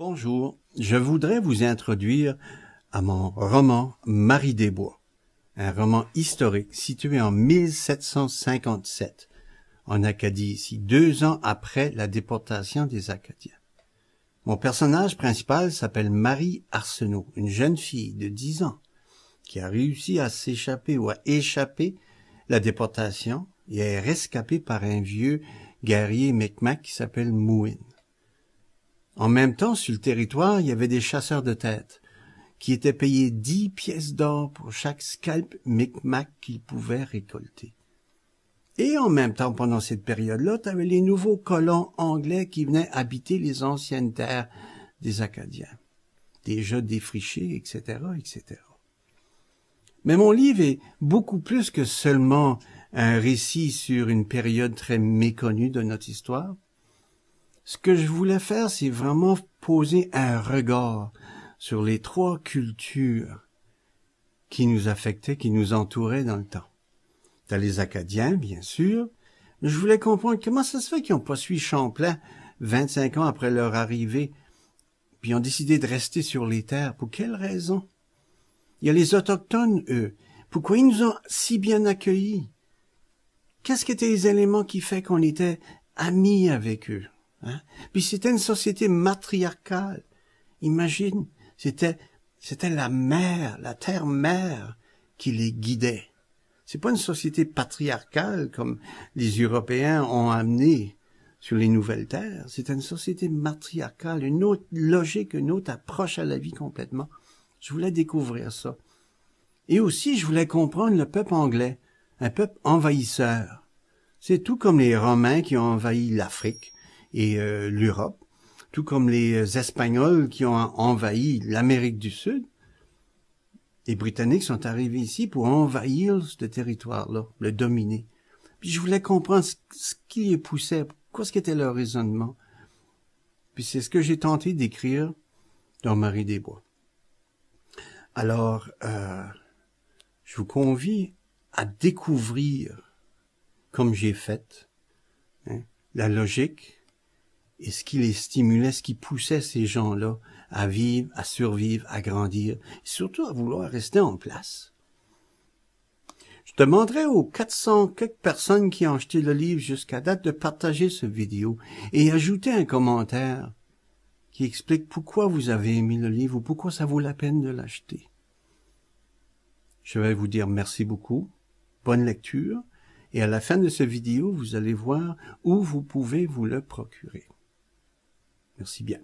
Bonjour, je voudrais vous introduire à mon roman Marie des Bois, un roman historique situé en 1757 en Acadie, ici, 2 ans après la déportation des Acadiens. Mon personnage principal s'appelle Marie Arsenault, une jeune fille de 10 ans qui a réussi à s'échapper ou à échapper la déportation et est rescapée par un vieux guerrier Micmac qui s'appelle Mouin. En même temps, sur le territoire, il y avait des chasseurs de têtes qui étaient payés 10 pièces d'or pour chaque scalp Micmac qu'ils pouvaient récolter. Et en même temps, pendant cette période-là, tu avais les nouveaux colons anglais qui venaient habiter les anciennes terres des Acadiens, déjà défrichées, etc., etc. Mais mon livre est beaucoup plus que seulement un récit sur une période très méconnue de notre histoire. Ce que je voulais faire, c'est vraiment poser un regard sur les 3 cultures qui nous affectaient, qui nous entouraient dans le temps. T'as les Acadiens, bien sûr. Je voulais comprendre comment ça se fait qu'ils n'ont pas suivi Champlain 25 ans après leur arrivée, puis ont décidé de rester sur les terres. Pour quelles raisons? Il y a les Autochtones, eux. Pourquoi ils nous ont si bien accueillis? Qu'est-ce qui étaient les éléments qui fait qu'on était amis avec eux? Hein? Puis c'était une société matriarcale. Imagine, c'était la mère, la terre-mère qui les guidait. C'est pas une société patriarcale comme les Européens ont amené sur les nouvelles terres. C'était une société matriarcale, une autre logique, une autre approche à la vie complètement. Je voulais découvrir ça. Et aussi, je voulais comprendre le peuple anglais, un peuple envahisseur. C'est tout comme les Romains qui ont envahi l'Afrique et l'Europe, tout comme les Espagnols qui ont envahi l'Amérique du Sud. Les Britanniques sont arrivés ici pour envahir ce territoire-là, le dominer. Puis je voulais comprendre ce qui les poussait, quoi ce qu'était leur raisonnement. Puis c'est ce que j'ai tenté d'écrire dans Marie des Bois. Alors, je vous convie à découvrir, comme j'ai fait, la logique et ce qui les stimulait, ce qui poussait ces gens-là à vivre, à survivre, à grandir, et surtout à vouloir rester en place. Je demanderai aux 400 quelques personnes qui ont acheté le livre jusqu'à date de partager cette vidéo et ajouter un commentaire qui explique pourquoi vous avez aimé le livre ou pourquoi ça vaut la peine de l'acheter. Je vais vous dire merci beaucoup, bonne lecture, et à la fin de cette vidéo, vous allez voir où vous pouvez vous le procurer. Merci bien.